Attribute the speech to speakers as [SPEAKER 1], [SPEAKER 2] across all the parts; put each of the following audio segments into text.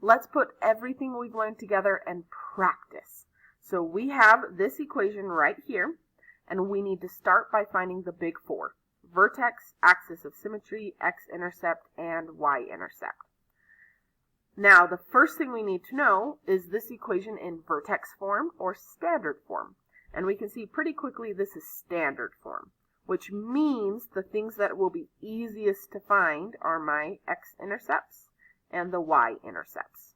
[SPEAKER 1] let's put everything we've learned together and practice. So we have this equation right here, and we need to start by finding the big four: vertex, axis of symmetry, x-intercept, and y-intercept. Now, the first thing we need to know is this equation in vertex form or standard form. And we can see pretty quickly this is standard form, which means the things that will be easiest to find are my x-intercepts and the y-intercepts.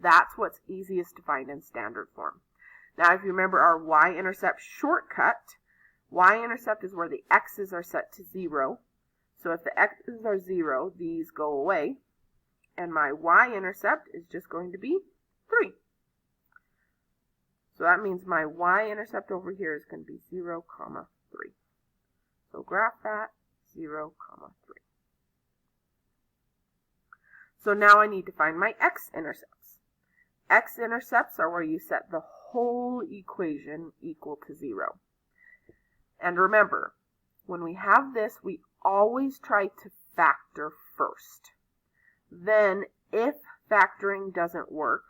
[SPEAKER 1] That's what's easiest to find in standard form. Now, if you remember our y-intercept shortcut, y-intercept is where the x's are set to 0. So if the x's are 0, these go away. And my y-intercept is just going to be 3. So that means my y-intercept over here is going to be 0, 3. So graph that, 0, 3. So now I need to find my x-intercepts. X-intercepts are where you set the whole equation equal to 0. And remember, when we have this, we always try to factor first. Then, if factoring doesn't work,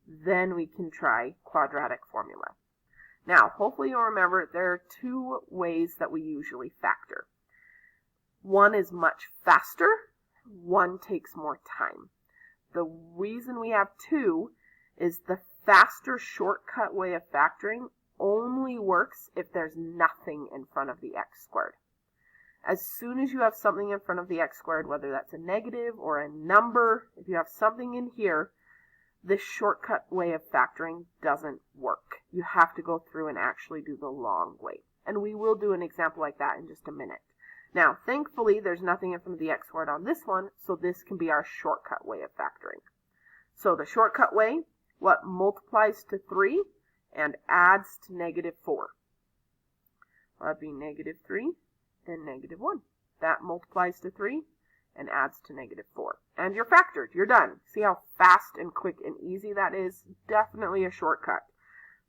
[SPEAKER 1] then we can try quadratic formula. Now, hopefully you'll remember there are two ways that we usually factor. One is much faster, one takes more time. The reason we have two is the faster shortcut way of factoring only works if there's nothing in front of the x squared. As soon as you have something in front of the x squared, whether that's a negative or a number, if you have something in here, this shortcut way of factoring doesn't work. You have to go through and actually do the long way. And we will do an example like that in just a minute. Now, thankfully, there's nothing in front of the x squared on this one, so this can be our shortcut way of factoring. So the shortcut way, what multiplies to 3 and adds to negative 4? Well, that'd be negative 3 and negative 1. That multiplies to 3 and adds to negative 4. And you're factored. You're done. See how fast and quick and easy that is? Definitely a shortcut.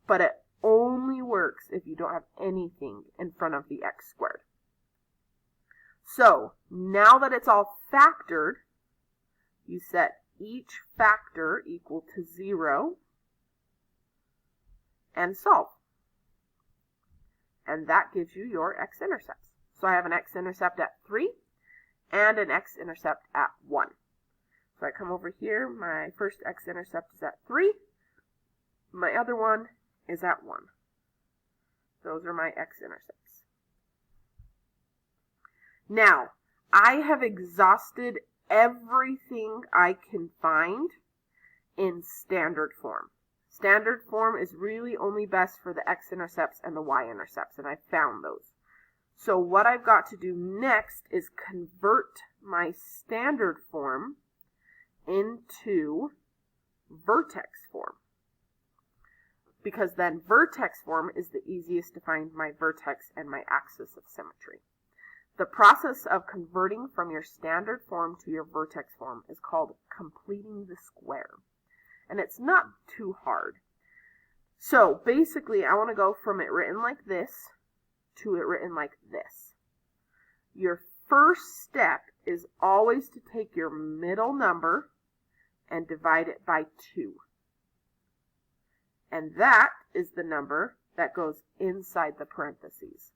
[SPEAKER 1] But it only works if you don't have anything in front of the x squared. So, now that it's all factored, you set each factor equal to 0 and solve. And that gives you your x-intercepts. So I have an x-intercept at 3 and an x-intercept at 1. So I come over here, my first x-intercept is at 3, my other one is at 1. Those are my x-intercepts. Now, I have exhausted everything I can find in standard form. Standard form is really only best for the x-intercepts and the y-intercepts, and I found those. So what I've got to do next is convert my standard form into vertex form. Because then vertex form is the easiest to find my vertex and my axis of symmetry. The process of converting from your standard form to your vertex form is called completing the square. And it's not too hard. So basically, I want to go from it written like this to it written like this. Your first step is always to take your middle number and divide it by 2. And that is the number that goes inside the parentheses.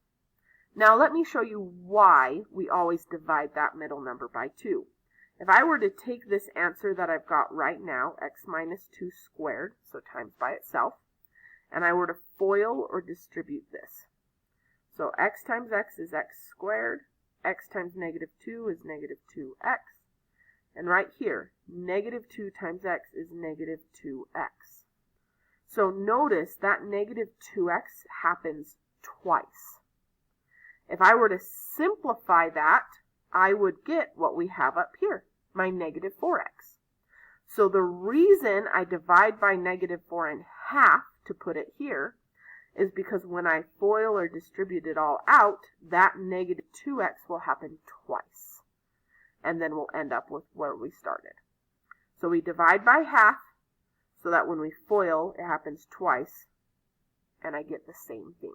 [SPEAKER 1] Now let me show you why we always divide that middle number by 2. If I were to take this answer that I've got right now, x minus 2 squared, so times by itself, and I were to FOIL or distribute this. So x times x is x squared, x times negative 2 is negative 2x, and right here, negative 2 times x is negative 2x. So notice that negative 2x happens twice. If I were to simplify that, I would get what we have up here, my negative 4x. So the reason I divide by negative 4 in half to put it here is because when I FOIL or distribute it all out, that negative 2x will happen twice. And then we'll end up with where we started. So we divide by half so that when we FOIL, it happens twice, and I get the same thing.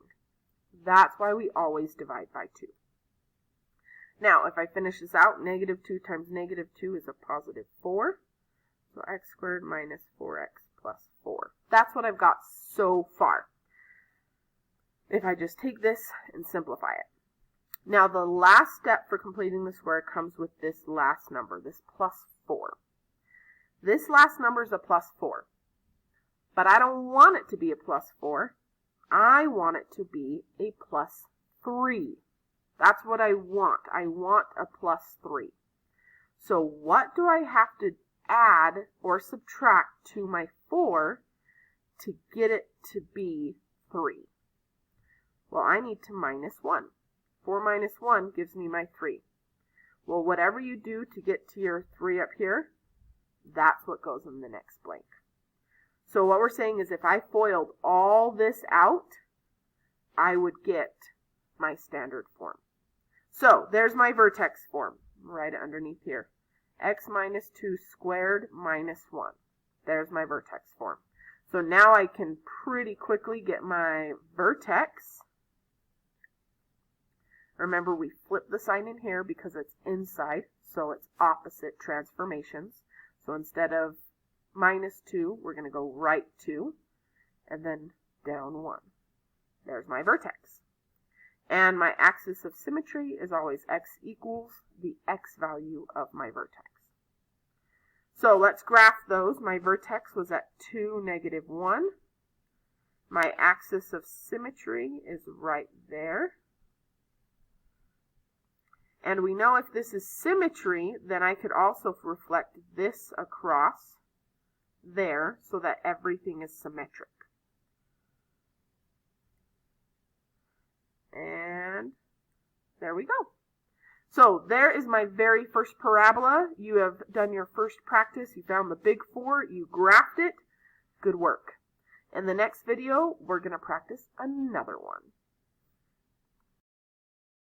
[SPEAKER 1] That's why we always divide by 2. Now, if I finish this out, negative 2 times negative 2 is a positive 4. So x squared minus 4x plus 4. That's what I've got so far. If I just take this and simplify it. Now the last step for completing the square comes with this last number, this plus 4. This last number is a plus 4. But I don't want it to be a plus 4. I want it to be a plus 3. That's what I want. I want a plus 3. So what do I have to add or subtract to my 4 to get it to be 3? Well, I need to minus 1. 4 minus 1 gives me my 3. Well, whatever you do to get to your 3 up here, that's what goes in the next blank. So what we're saying is if I FOILed all this out, I would get my standard form. So there's my vertex form right underneath here. X minus 2 squared minus 1. There's my vertex form. So now I can pretty quickly get my vertex. Remember, we flip the sign in here because it's inside, so it's opposite transformations. So instead of minus 2, we're going to go right 2, and then down 1. There's my vertex. And my axis of symmetry is always x equals the x value of my vertex. So let's graph those. My vertex was at 2, negative 1. My axis of symmetry is right there. And we know if this is symmetry, then I could also reflect this across there so that everything is symmetric. And there we go. So there is my very first parabola. You have done your first practice. You found the big 4. You graphed it. Good work. In the next video, we're going to practice another one.